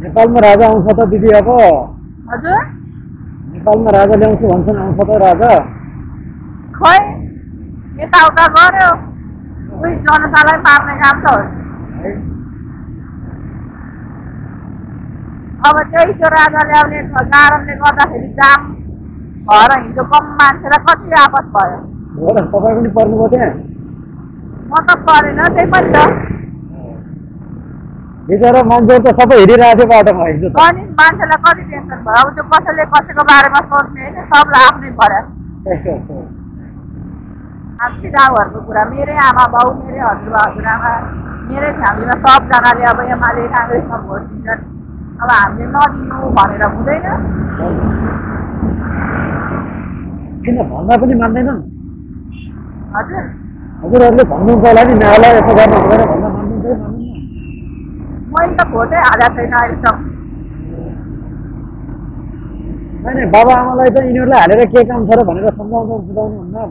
नेपालमा राजा आउँछ त दिदी अब हजुर नेपालमा राजा ल्याउँछु भन्छन् आउँछ त राजा खै यताउता गर्यो उही जनतालाई मार्ने काम त हो अब त्यही त्यो राजा ल्याउने कारणले गर्दाखेरि जाम भएर हिजो कम मान्छेलाई कति आपत भयो हो र तपाईँ पनि पर्नुभयो त्यहाँ म त परेन त्यही पनि त बिचरा मान्छेहरू त सबै हिँडिरहेको थियो बाटोमा हिजो त अनि मान्छेलाई कति टेन्सन भयो अब त्यो कसैले कसैको बारेमा सोच्ने होइन सबलाई आफ्नै पर्यो आफ्नै गाउँहरूको कुरा मेरै आमा बाउ मेरै हजुरबा हजुरआमा मेरै फ्यामिलीमा सबजनाले अब एमाले काङ्ग्रेसमा भोट दिन्छन् अब हामीले नदिनु भनेर हुँदैन किन भन्दा पनि मान्दैनन् हजुर हजुरहरूले भन्नुहुन्छ होला नि नाला यसो गर्नु हुँदैन भन्दा मान्नुहुन्छ कि मान्नुहुन्न मैले त भोटै हालेको छैन अहिलेसम्म होइन बाबा आमालाई त यिनीहरूलाई हालेर के काम छ र भनेर सम्झाउँछ बुझाउनु हुन्न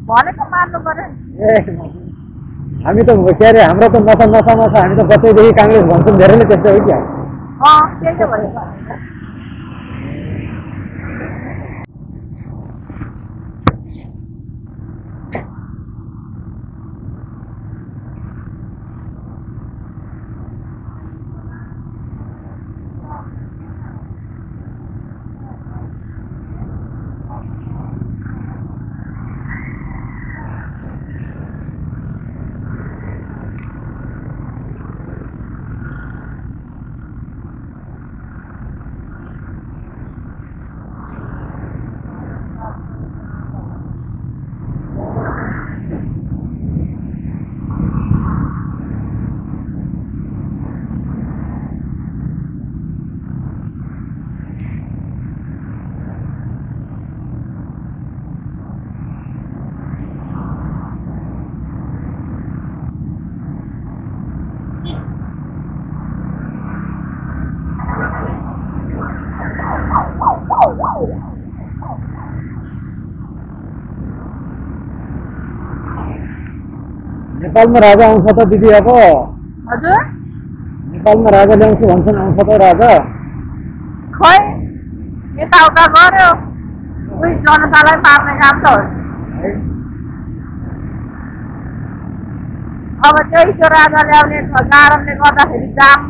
भनेको मान्नु पर्यो ए हामी त के अरे हाम्रो त नसा नसामा छ हामी त बच्चैदेखि काङ्ग्रेस भन्छौँ धेरैले त्यस्तै हो क्या त्यही त भयो नेपालमा राजा आउँछ त दिदी अब हजुर नेपालमा राजा ल्याउँछु भन्छन् आउँछ त राजा खै यताउता गर्यो उही जनतालाई मार्ने काम त हो अब त्यही त्यो राजा ल्याउने कारणले गर्दाखेरि जाम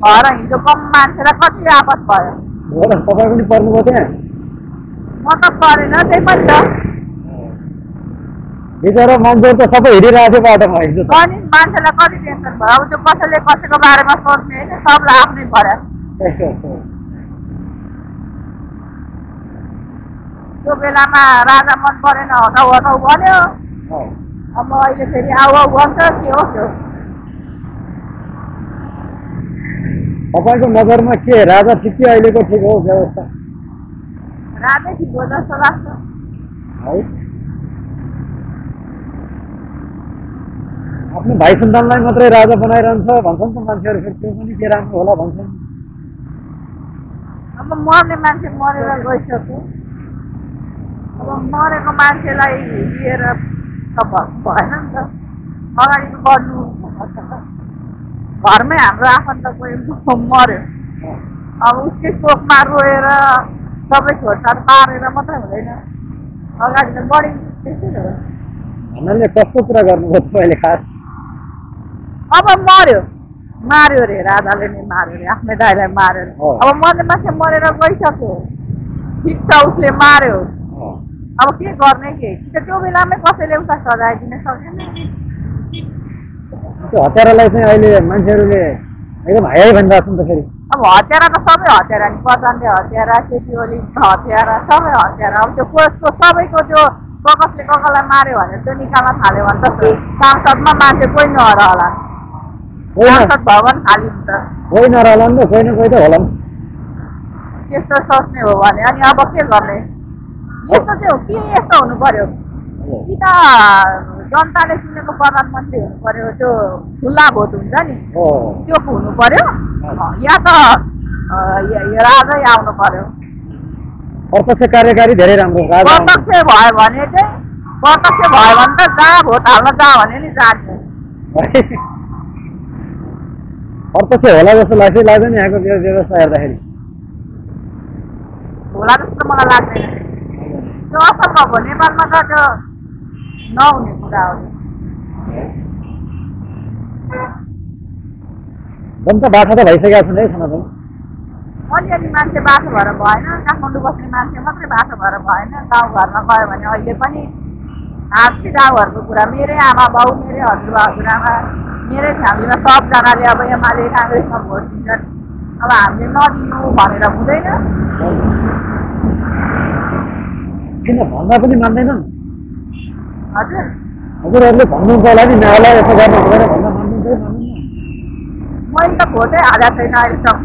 भएर हिजो कम मान्छेलाई कति आपत भयो हो र तपाईँ पनि पर्नुभयो त्यहाँ म त परेन त्यही पनि त बिचरा मान्छेहरू त सबै हिँडिरहेको थियो बाटोमा हिजो त अनि मान्छेलाई कति टेन्सन भयो अब त्यो कसैले कसैको बारेमा सोच्ने होइन सबलाई आफ्नै पर्यो त्यो बेलामा राजा मन परेन हटाउ हटाउ भन्यो अब अहिले फेरि आउ आउ भन्छ के हो त्यो तपाईँको नजरमा के राजा ठिक कि अहिलेको ठिक हो व्यवस्था राजै ठिक हो जस्तो लाग्छ है आफ्नो भाइ सन्तानलाई मात्रै राजा बनाइरहन्छ भन्छन् त मान्छेहरू फेरि त्यो पनि के राम्रो होला भन्छन् अब मर्ने मान्छे मरेर गइसक्यो अब मरेको मान्छेलाई लिएर त भएन नि त अगाडि बढ्नु घरमै हाम्रो आफन्त कोही मऱ्यो अब उसकै शोकमा रोएर सबै छोडछाड पारेर मात्रै हुँदैन अगाडि त बढिन्छ त्यसै हो भन्नाले कस्तो कुरा गर्नुभयो तपाईँले खास अब मर्यो मार्यो अरे राजाले नै मार्यो अरे आफ्नै दाइलाई मार्यो अरे अब मर्ने मान्छे मरेर गइसक्यो ठिक छ उसले मार्यो अब के गर्ने के त्यो बेलामै कसैले उसलाई सजाय दिन सकेन त्यो हत्यारालाई चाहिँ अहिले मान्छेहरूले एकदम हाई भनिरहेको छ नि त फेरि अब हत्यारा त सबै हत्यारा नि प्रधानले हत्यारा केटी ओलीको हत्यारा सबै हत्यारा अब त्यो कसको सबैको त्यो कसले कसलाई मार्यो भनेर त्यो निकाल्न थाल्यो भने त सांसदमा मान्छे कोही नहर होला सांसद भवन खाली हुन्छ कोही नरहला नि त कोही न कोही त होला त्यस्तो सोच्ने हो भने अनि अब के गर्ने यस्तो चाहिँ के यस्तो हुनु पर्यो कि त जनताले चुनेको प्रधानमन्त्री हुनु पर्यो त्यो खुल्ला भोट हुन्छ नि त्यो हुनु पर्यो या त राजै आउनु पर्यो प्रत्यक्ष कार्यकारी धेरै राम्रो प्रत्यक्ष भयो भने चाहिँ प्रत्यक्ष भयो भने त जहाँ भोट हाल्न जा भने नि जाने प्रत्यक्ष होला जस्तो लाग्छ लाग्दैन यहाँको व्यवस्था हेर्दाखेरि होला जस्तो मलाई लाग्दैन त्यो असम्भव हो नेपालमा त त्यो नहुने कुरा हो जनता बाठा त भइसकेका छन् है सनातन अलिअलि मान्छे बाठो भएर भएन काठमाडौँ बस्ने मान्छे मात्रै बाठो भएर भएन गाउँघरमा गयो भने अहिले पनि हाँस्ने गाउँहरूको कुरा मेरै आमा बाउ मेरै हजुरबा हजुरआमा मेरै फ्यामिलीमा सबजनाले अब एमाले काङ्ग्रेसमा भोट दिन्छन् अब हामीले नदिनु भनेर हुँदैन किन भन्दा पनि मान्दैनन् हजुर हजुरहरूले भन्नुहुन्छ होला नि नहोला यसो गर्नु हुँदैन भन्दा मान्नुहुन्छ कि मान्नुहुन्न मैले त भोटै हालेको छैन अहिलेसम्म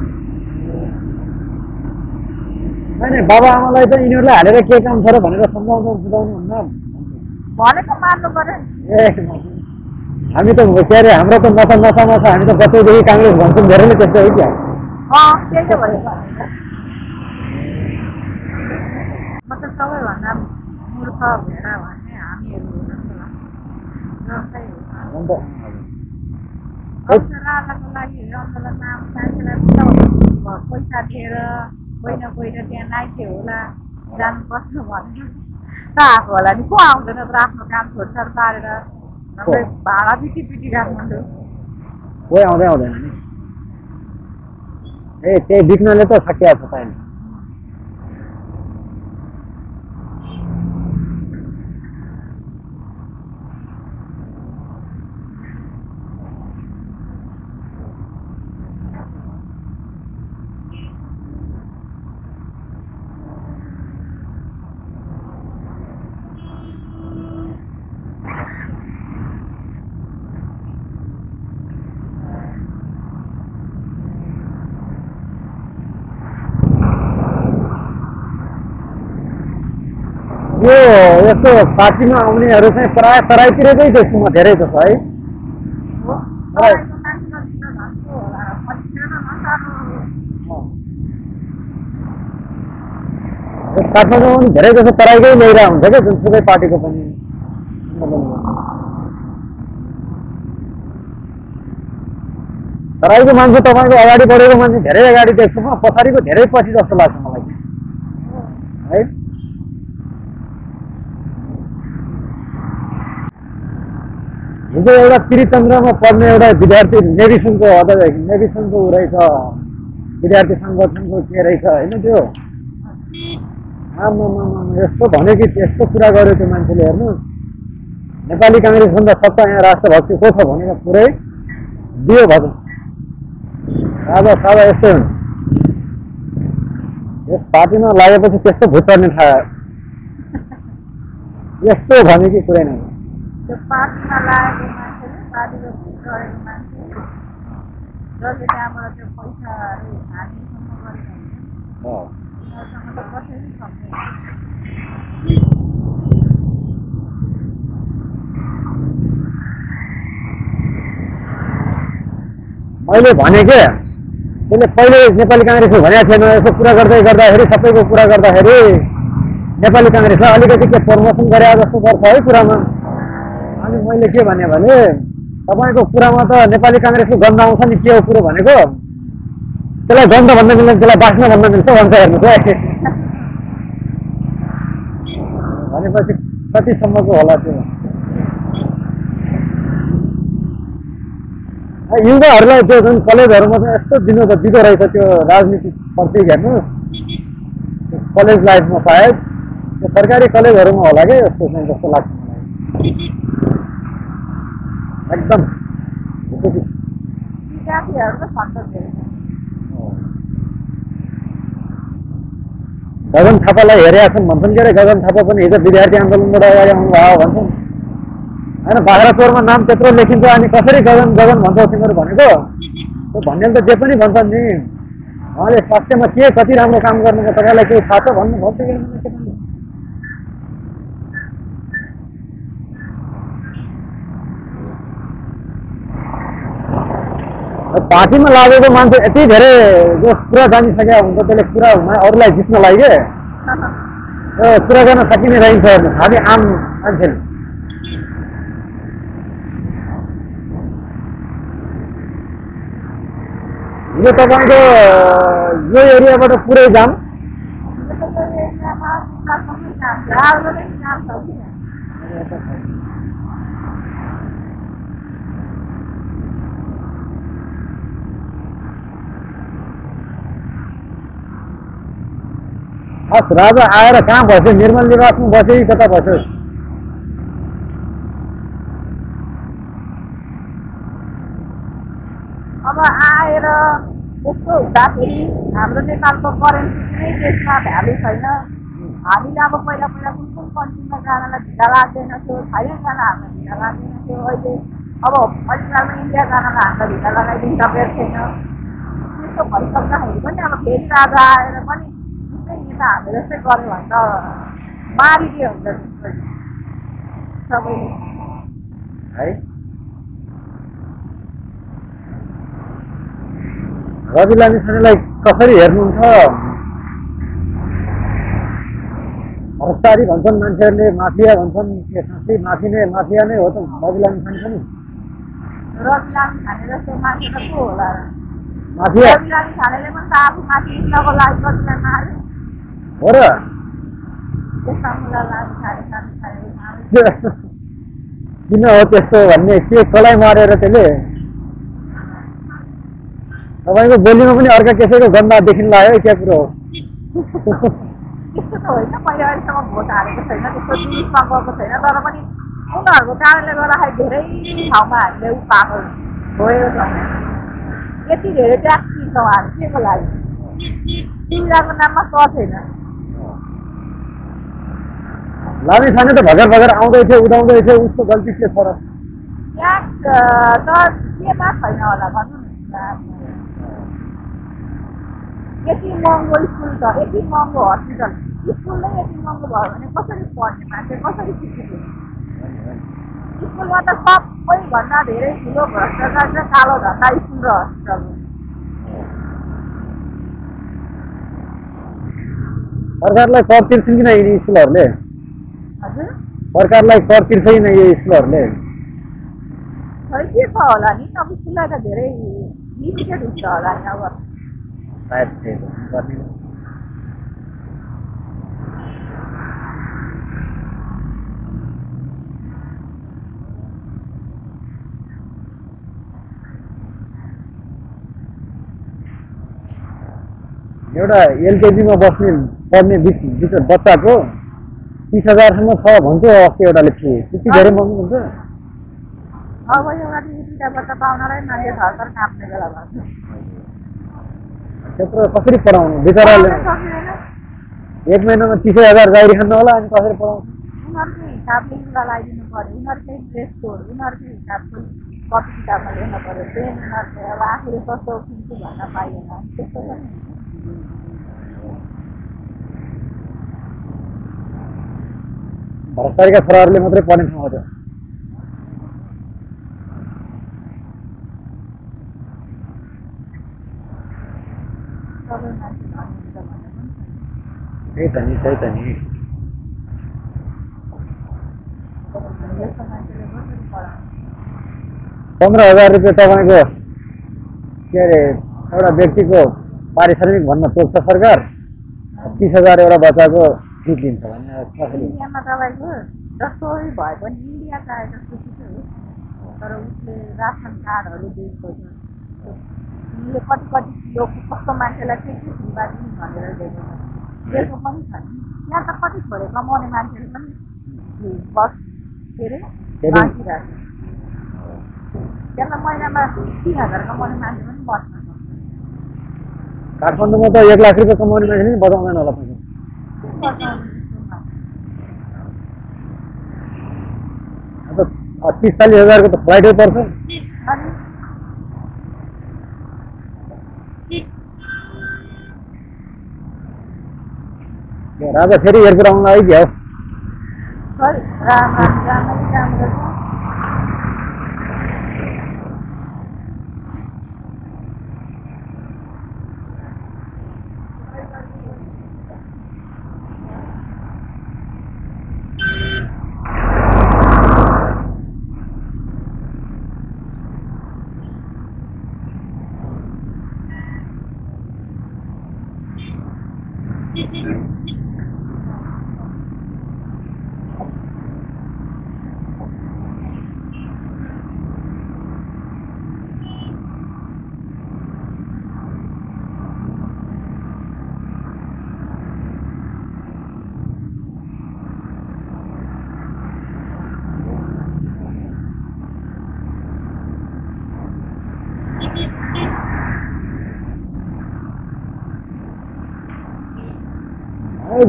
होइन बाबा आमालाई त यिनीहरूलाई हालेर के काम छ र भनेर सम्झाउनु बुझाउनु हुन्न भनेको मान्नु पर्यो ए हामी त के अरे हाम्रो त नसा छ हामी त बच्चैदेखि काङ्ग्रेस भन्छौँ धेरै नै त्यस्तो हो क्या त्यही त भयो म त सबैभन्दा मूर्ख भएर भन्ने हामीहरू हो जस्तो लाग्छ जनताको लागि आन्दोलनमा मान्छेलाई पैसा दिएर कोही न कोही त त्यहाँ नाइथे होला जानुपर्छ भनेर त आएको होला नि को आउँदैन तर आफ्नो काम छोडछाड पारेर नभए भाडा पिटी काठमाडौँ कोही आउँदैन नि ए त्यही बिक्नले त सकिया छ त यो यस्तो पार्टीमा आउनेहरू चाहिँ प्राय तराईतिरकै देख्छु म धेरै जस्तो है काठमाडौँमा पनि धेरै जस्तो तराईकै ल्याइरहेको हुन्छ क्या जुनसुकै पार्टीको पनि तराईको मान्छे तपाईँको अगाडि बढेको मान्छे धेरै अगाडि देख्छु म पछाडिको धेरै पछि जस्तो लाग्छ मलाई है हिजो एउटा त्रिचन्द्रमा पढ्ने एउटा विद्यार्थी नेविसनको ऊ रहेछ विद्यार्थी सङ्गठनको के रहेछ होइन त्यो आमा यस्तो भन्यो कि त्यस्तो कुरा गर्यो त्यो मान्छेले हेर्नु नेपाली काङ्ग्रेसभन्दा सत्ता यहाँ राष्ट्रभक्ति को छ भनेर पुरै दियो भन्छ सादा यस्तै हुन्छ यस पार्टीमा लागेपछि त्यस्तो भुत चढ्ने थाहा यस्तो भने कि कुरै नै त्यो पार्टीमा लागेको मान्छेले पार्टीको भोट गरेको मान्छे जसले त्यहाँबाट त्यो पैसाहरू हानेसम्म गरेको हुन्छ उनीहरूसँग त कसैले सक्दैन मैले भने के त्यसले पहिले नेपाली काङ्ग्रेसको भनेको थिएन यसो कुरा गर्दाखेरि सबैको कुरा गर्दाखेरि नेपाली काङ्ग्रेसलाई अलिकति के प्रमोसन गरे जस्तो गर्छ है कुरामा अनि मैले के भने तपाईँको कुरामा त नेपाली काङ्ग्रेसको गन्ध आउँछ नि के हो कुरो भनेको त्यसलाई गन्ध भन्न मिल्दैन त्यसलाई बाँच्न भन्न मिल्छ भन्छ हेर्नुहोस् है भनेपछि कतिसम्मको होला त्यो युवाहरूलाई त्यो जुन कलेजहरूमा चाहिँ यस्तो दिँदो रहेछ त्यो राजनीति प्रत्येक हेर्नुहोस् कलेज लाइफमा सायद त्यो सरकारी कलेजहरूमा होला क्या यस्तो चाहिँ जस्तो लाग्छ मलाई एकदम गगन थापालाई हेरेका छन् भन्छन् के अरे गगन थापा पनि हिजो विद्यार्थी आन्दोलनबाट अगाडि आउनुभयो भन्छन् होइन बाख्राकोटमा नाम त्यत्रो लेखिन्छ अनि कसरी गगन भन्छ तिमीहरू भनेको त्यो भन्ने त जे पनि भन्छन् नि उहाँले स्वास्थ्यमा के कति राम्रो काम गर्नुको तपाईँलाई केही थाहा छ भन्नु भन्छु पार्टीमा लागेको मान्छे यति धेरै जो कुरा जानिसकेका हुन्छ त्यसले कुरा अरूलाई जित्नलाई के कुरा गर्न सकिने रहन्छ हेर्नु हामी आम मान्छेले यो तपाईँको यो एरियाबाट पुरै जाम यो त यो एरियामा जुम्लासम्मै जान्छ राम्रो नै जान्छ कि हस् राजा आएर कहाँ बस्यो निर्मल निवासमा बस्यो कि कता बस्यो अब आएर यस्तो हुँदाखेरि हाम्रो नेपालको करेन्सी कुनै देशमा भ्यालु छैन हामीले अब पहिला पहिला कुन कुन कन्ट्रीमा जानलाई भिजा लाग्दैन थियो थाइल्यान्ड जान हामीलाई भिजा लाग्दैन थियो अहिले अब अलिकतामा इन्डिया जानलाई हामीलाई भिजा लगाइदिनु सकेको छैन त्यस्तो भइसक्दाखेरि पनि अब फेरि राजा आएर पनि जस्तै नेता हामीले जस्तै गऱ्यो भने त मारिदियो हुन्छ सबैले है रवि लामिछानेलाई कसरी हेर्नुहुन्छ भ्रष्टाचारी भन्छन् मान्छेहरूले माफिया भन्छन् के साँच्चै माफिया नै हो त रवि लामिछाने पनि रवि लामिछाने जस्तो मान्छे त को होला र माफिया रवि लामिछानेले पनि त आफू माथि उठ्नको लागि कतिलाई मार्यो हो र त्यस्ता मुला लामिछाने किन हो त्यस्तो भन्ने के कसलाई मारेर त्यसले तपाईँको बोलीमा पनि अर्का कसैको गन्दा देखिन लाग्यो क्या कुरो हो त्यस्तो त होइन मैले अहिलेसम्म भोट हालेको छैन त्यस्तो जुलुसमा गएको छैन तर पनि उनीहरूको कारणले गर्दाखेरि धेरै ठाउँमा हामीले उ पाएको भयो यति धेरै ट्याक्स तिर्छौँ हामी के को लागि सुविधाको नाममा सर छैन लामिछाने त भर्खर भर्खर आउँदै थियो उदाउँदै थियो उसको गल्ती के छ र ट्याक्स त केमा छैन होला भन्नु न यति महँगो स्कुल छ यति महँगो हस्पिटल स्कुल नै यति महँगो भयो भने कसरी पढ्ने मान्छे कसरी शिक्षित हुने स्कुलमा त सबैभन्दा धेरै ठुलो भ्रष्टाचार चाहिँ कालो धन्दा स्कुल र हस्पिटल सरकारलाई कर तिर्छन् किन यिनी स्कुलहरूले हजुर सरकारलाई कर तिर्छ किन यो स्कुलहरूले खै के छ होला नि अब स्कुललाई त धेरै लिमिटेड हुन्छ होला नि अब सायद त्यही गर्ने एउटा एलकेजीमा पढ्ने बच्चाको 30,000सम्म छ भन्थ्यो अस्ति एउटाले फी त्यति धेरै महँगो हुन्छ अब एउटा दुईवटा बच्चा पाउनलाई मान्छे घर काप्ने बेला भन्छ त्यत्रो कसरी पढाउनु बिचराले एक महिनामा 30,000 गाडी खानु होला अनि कसरी पढाउनु उनीहरूकै हिसाबले लुगा लगाइदिनु पऱ्यो उनीहरूकै ड्रेस कोड उनीहरूकै हिसाबको कपी किताबमा ल्याउनु पऱ्यो पेन उनीहरूले अब आफूले सस्तो किन्छु भन्न पाइएन त्यस्तो पनि भ्रष्टाचारीका छोराहरूले मात्रै पढ्ने ठाउँ हो त्यो सबै मान्छे भन्नुहुन्छ भन्ने त्यही पनि त नि यस्तो मान्छेले कसरी पढाउने 15,000 रुपियाँ तपाईँको के अरे एउटा व्यक्तिको पारिश्रमिक भन्न तोक्छ सरकार 30,000 एउटा बच्चाको फी लिन्छ भने कसरी इन्डियामा तपाईँको जस्तै भए पनि इन्डिया चाहे जस्तो कि हो तर उसले रासन कार्डहरू दिएको छ उनले कति कति किलोको कस्तो मान्छेलाई के फ्रीमा दिनु भनेर दिएको छ दिएको पनि छ नि यहाँ त कति छोडे कमाउने मान्छेले पनि बस के अरे बाँचिरहेको त्यहाँ महिनामा 3,000 कमाउने मान्छे पनि बस्न सक्छ काठमाडौँमा त 1 लाख रुपियाँ कमाउने मान्छे नि बचाउँदैन होला पैसा अब 30-40,000 को त फ्लाइटै पर्छ राजा फेरि हेरपुर आउनु आइदियो खै राम्ररी काम गर्छ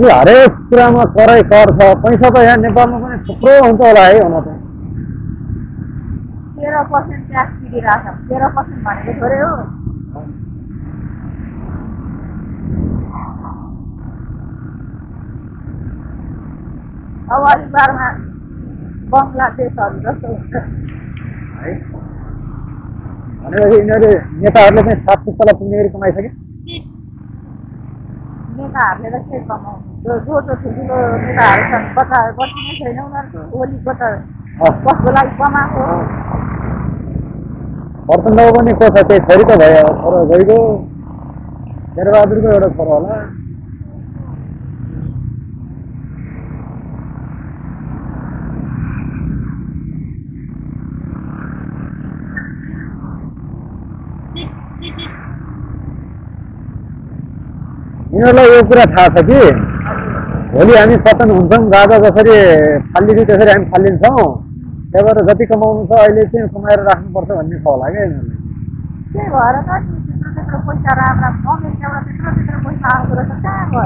हरेक कुरामा करै कर छ। पैसा त यहाँ नेपालमा पनि थुप्रो हुन्छ होला है हुन त। 13% ट्याक्स तिरिरहेछ। 13% भनेको थोरै हो। अब अलिक बारमा बङ्गलादेशहरू जस्तो हुन्छ है। भनेपछि यिनीहरूले नेताहरूले चाहिँ 700 तला पुग्ने गरी कमाइसके। नेताहरूले त के कमाउनु, जो ठुल्ठुलो नेताहरू छन् बस्ने छैन उनीहरूको ओलीको त कसको लागि कमाएको हो। प्रचण्डको पनि को छ, त्यही छोरी त भयो, छोरो गइगयो, शेरबहादुरको एउटा छोरो होला। यिनीहरूलाई यो कुरा थाहा छ कि भोलि हामी पतन हुन्छौँ, राजा जसरी फालिदियो त्यसरी हामी फालिन्छौँ। त्यही भएर जति कमाउनु छ अहिले चाहिँ कमाएर राख्नुपर्छ भन्ने छ होला क्या यिनीहरूले। त्यही भएर त त्यत्रो पैसा राम्रा अमेरिकाबाट त्यत्रो पैसा आउँदो रहेछ, कहाँ गयो?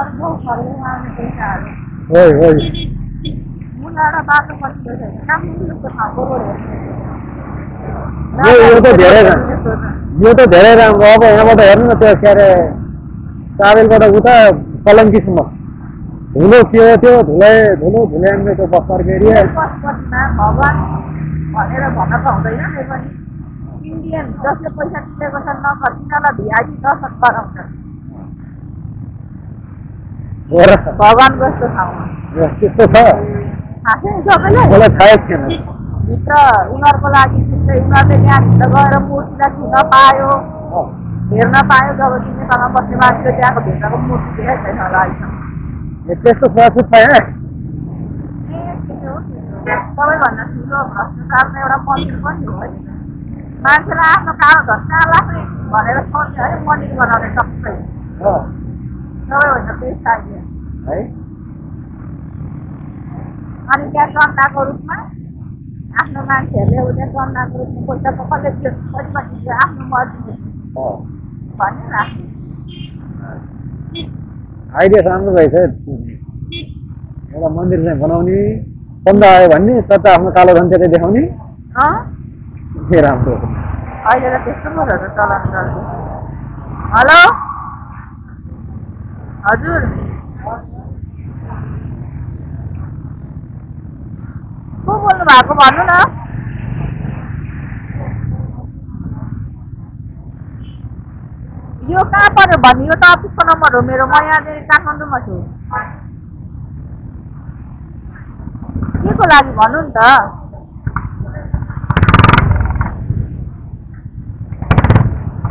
अर्को घरले आउने पैसाहरू मुलाबाट बाटो बनिएको छैन, कामको ठाउँको पऱ्यो। यो त धेरै राम्रो। अब यहाँबाट हेर्नु न, त्यो के अरे काबेलबाट उता कलङ्कीसम्म धुलो के हो, त्यो धुल्याङ्गे त्यो बस पार्क एरिया। भगवान् भनेर भन्न त हुँदैन नै पनि। इन्डियन जसले पैसा तिरेको छ नगर तिनीहरूलाई भिआइपी दर्शन गराउँछ भगवान् जस्तो ठाउँमा। त्यस्तो छ थाहा छैन सबैलाई? मलाई थाहै थिएन। भित्र उनीहरूको लागि त्यस्तै, उनीहरूले त्यहाँभित्र गएर मूर्तिलाई छुन पायो, हेर्न पायो। जब कि नेपालमा बस्ने मान्छेले त्यहाँको भित्रको मूर्ति देखेको छैन होला अहिलेसम्म। त्यस्तो प्रस्तुत छैन। सबैभन्दा ठुलो भ्रष्टाचारमा एउटा मन्दिर पनि हो है। मान्छेलाई आफ्नो कालो धस्का लाग्ने भनेर सोच्छ है, मन्दिर बनाउने सबै सबैभन्दा बेस्ट आइडिया है। अनि त्यहाँ चन्दाको रूपमा आफ्नो मान्छेहरूले उता चन्दाको रूपमा पैसा कसले दियो पनि आफ्नो मर्जी भन्ने राख्ने आइडिया राम्रो रहेछ। एउटा मन्दिर चाहिँ बनाउने, चन्दा आयो भन्ने, सट्टा आफ्नो कालो धन त्यतै देखाउने। राम्रो अहिले त त्यस्तो कुरोहरू चलन गर्छ। हेलो हजुर, को बोल्नु भएको भन्नु न? यो कहाँ पर्यो भन्नु? यो त अफिसको नम्बर हो मेरो, म यहाँनिर काठमाडौँमा छु। के को लागि भन्नु नि त?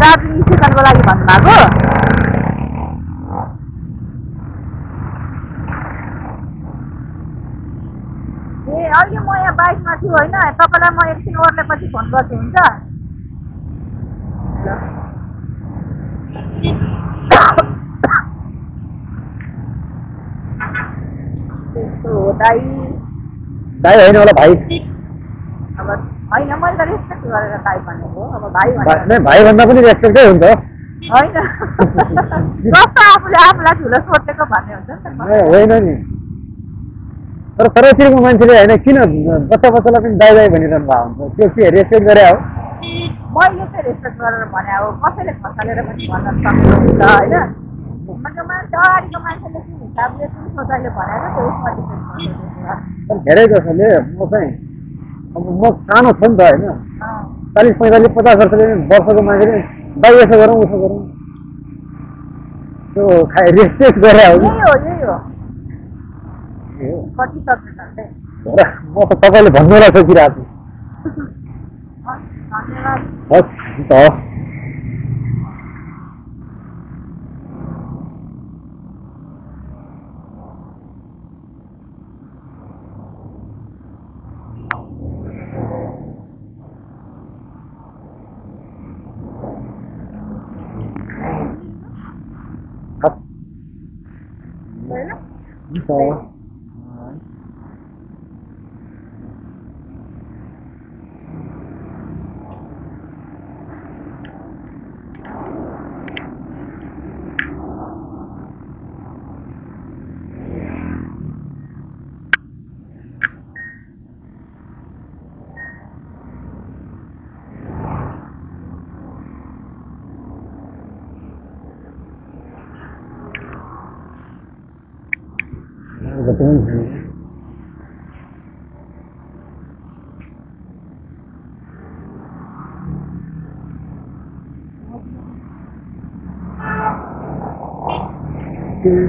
दार्जिलिङ स्टेसनको लागि भन्नुभएको? ए अहिले म यहाँ बाइकमा छु होइन, तपाईँलाई म एकछिन ओर्लेपछि फोन गर्छु, हुन्छ? त्यस्तो हो दाइ होइन होला भाइ। अब होइन, मैले त रेस्पेक्ट गरेर दाइ भनेको। अब भाइ भन्दा पनि रेस्पेक्टै हुन्छ होइन। जस्तो आफूले आफूलाई ठुलो सोचेको भन्ने हुन्छ नि त। होइन नि, तर तरतिरको मान्छेले होइन किन बच्चालाई पनि दाइ भनिरहनु भएको हुन्छ? त्यो के रेस्पेक्ट गरे हो? मैले चाहिँ रेस्पेक्ट गरेर भने हो, कसैले खसालेर पनि भन्न सक्नुहुन्छ होइन। मान्छे अगाडिको मान्छेले कुन हिसाबले कुन सोचाइले भनेर त्यो उसमा डिपेन्ड गर्छ। धेरै जसोले म चाहिँ अब म सानो छु नि त होइन, 40, 45, 50 वर्षको मान्छेले दाइ यसो गरौँ उसो गरौँ, त्यो रेस्पेक्ट गरे हो। यही हो कति सक्छ म त तपाईँले भन्नुलाई सोचिरहेको छु। हस् हुन्छ हस् हुन्छ Betul.